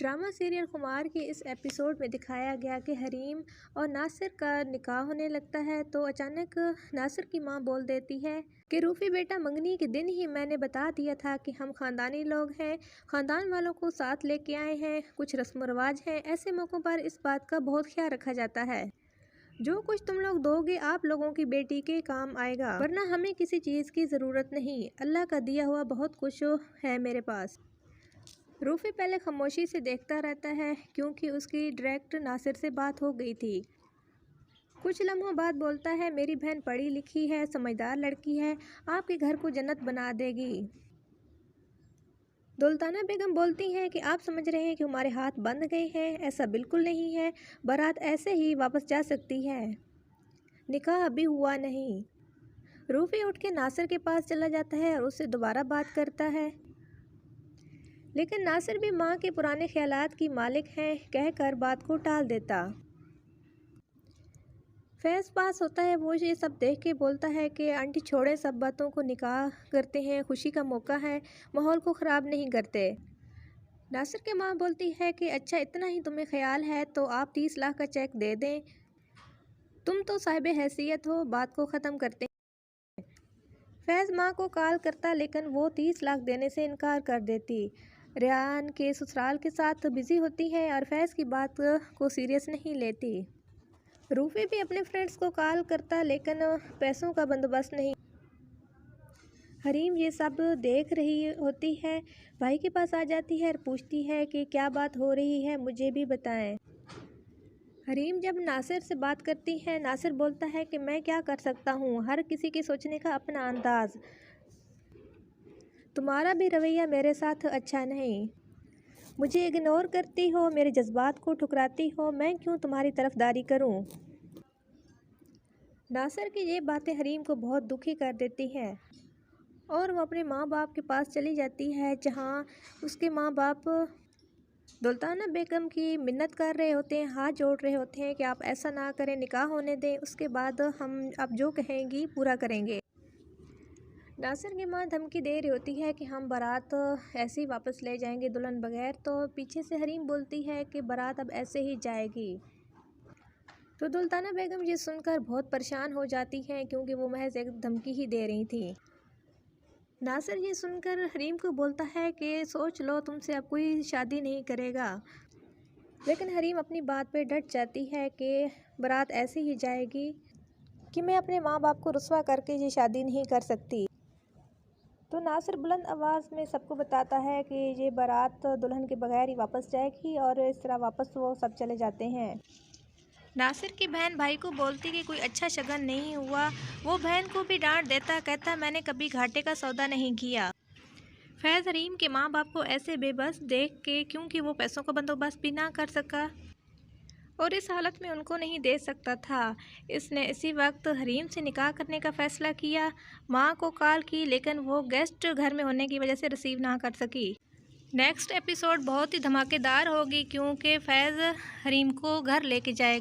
Drama serial खुमार की इस एपिसोड में दिखाया गया कि हरीम और नासिर का निकाह होने लगता है तो अचानक नासिर की मां बोल देती है कि रूफी बेटा, मंगनी के दिन ही मैंने बता दिया था कि हम ख़ानदानी लोग हैं, ख़ानदान वालों को साथ लेके आए हैं, कुछ रस्म रिवाज हैं, ऐसे मौक़ों पर इस बात का बहुत ख्याल रखा जाता है। जो कुछ तुम लोग दोगे आप लोगों की बेटी के काम आएगा, वरना हमें किसी चीज़ की ज़रूरत नहीं, अल्लाह का दिया हुआ बहुत कुछ है मेरे पास। रूफी पहले खामोशी से देखता रहता है क्योंकि उसकी डायरेक्ट नासिर से बात हो गई थी। कुछ लम्हों बाद बोलता है, मेरी बहन पढ़ी लिखी है, समझदार लड़की है, आपके घर को जन्नत बना देगी। दुल्ताना बेगम बोलती हैं कि आप समझ रहे हैं कि हमारे हाथ बंध गए हैं, ऐसा बिल्कुल नहीं है, बारात ऐसे ही वापस जा सकती है, निकाह अभी हुआ नहीं। रूफी उठ के नासिर के पास चला जाता है और उससे दोबारा बात करता है, लेकिन नासिर भी माँ के पुराने ख्यालात की मालिक हैं कहकर बात को टाल देता। फैज़ पास होता है, वो ये सब देख के बोलता है कि आंटी छोड़े सब बातों को, निकाह करते हैं, खुशी का मौका है, माहौल को ख़राब नहीं करते। नासिर की माँ बोलती है कि अच्छा इतना ही तुम्हें ख्याल है तो आप 30 लाख का चेक दे दें, तुम तो साहिब हैसियत हो, बात को ख़त्म करते हैं। फैज़ माँ को कॉल करता लेकिन वो 30 लाख देने से इनकार कर देती। रेहान के ससुराल के साथ बिज़ी होती है और फैज़ की बात को सीरियस नहीं लेती। रूफी भी अपने फ्रेंड्स को कॉल करता लेकिन पैसों का बंदोबस्त नहीं। हरीम ये सब देख रही होती है, भाई के पास आ जाती है और पूछती है कि क्या बात हो रही है, मुझे भी बताएं। हरीम जब नासिर से बात करती है, नासिर बोलता है कि मैं क्या कर सकता हूँ, हर किसी के सोचने का अपना अंदाज़, तुम्हारा भी रवैया मेरे साथ अच्छा नहीं, मुझे इग्नोर करती हो, मेरे जज्बात को ठुकराती हो, मैं क्यों तुम्हारी तरफदारी करूं। नासिर की ये बातें हरीम को बहुत दुखी कर देती हैं और वो अपने माँ बाप के पास चली जाती है, जहाँ उसके माँ बाप दुल्ताना बेगम की मिन्नत कर रहे होते हैं, हाथ जोड़ रहे होते हैं कि आप ऐसा ना करें, निकाह होने दें, उसके बाद हम आप जो कहेंगी पूरा करेंगे। नासिर की माँ धमकी दे रही होती है कि हम बारात ऐसे ही वापस ले जाएंगे दुल्हन बगैर, तो पीछे से हरीम बोलती है कि बारात अब ऐसे ही जाएगी। तो दुल्ताना बेगम ये सुनकर बहुत परेशान हो जाती हैं क्योंकि वो महज एक धमकी ही दे रही थी। नासिर ये सुनकर हरीम को बोलता है कि सोच लो, तुमसे अब कोई शादी नहीं करेगा, लेकिन हरीम अपनी बात पे डट जाती है कि बारात ऐसे ही जाएगी, कि मैं अपने माँ बाप को रुस्वा करके ये शादी नहीं कर सकती। तो नासिर बुलंद आवाज़ में सबको बताता है कि ये बारात दुल्हन के बगैर ही वापस जाएगी और इस तरह वापस वो सब चले जाते हैं। नासिर की बहन भाई को बोलती कि कोई अच्छा शगन नहीं हुआ, वो बहन को भी डांट देता, कहता मैंने कभी घाटे का सौदा नहीं किया। फैज़ हरीम के माँ बाप को ऐसे बेबस देख के, क्योंकि वो पैसों का बंदोबस्त भी ना कर सका और इस हालत में उनको नहीं दे सकता था, इसने इसी वक्त हरीम से निकाह करने का फ़ैसला किया। माँ को कॉल की लेकिन वो गेस्ट घर में होने की वजह से रिसीव ना कर सकी। नेक्स्ट एपिसोड बहुत ही धमाकेदार होगी क्योंकि फैज़ हरीम को घर लेके जाएगा।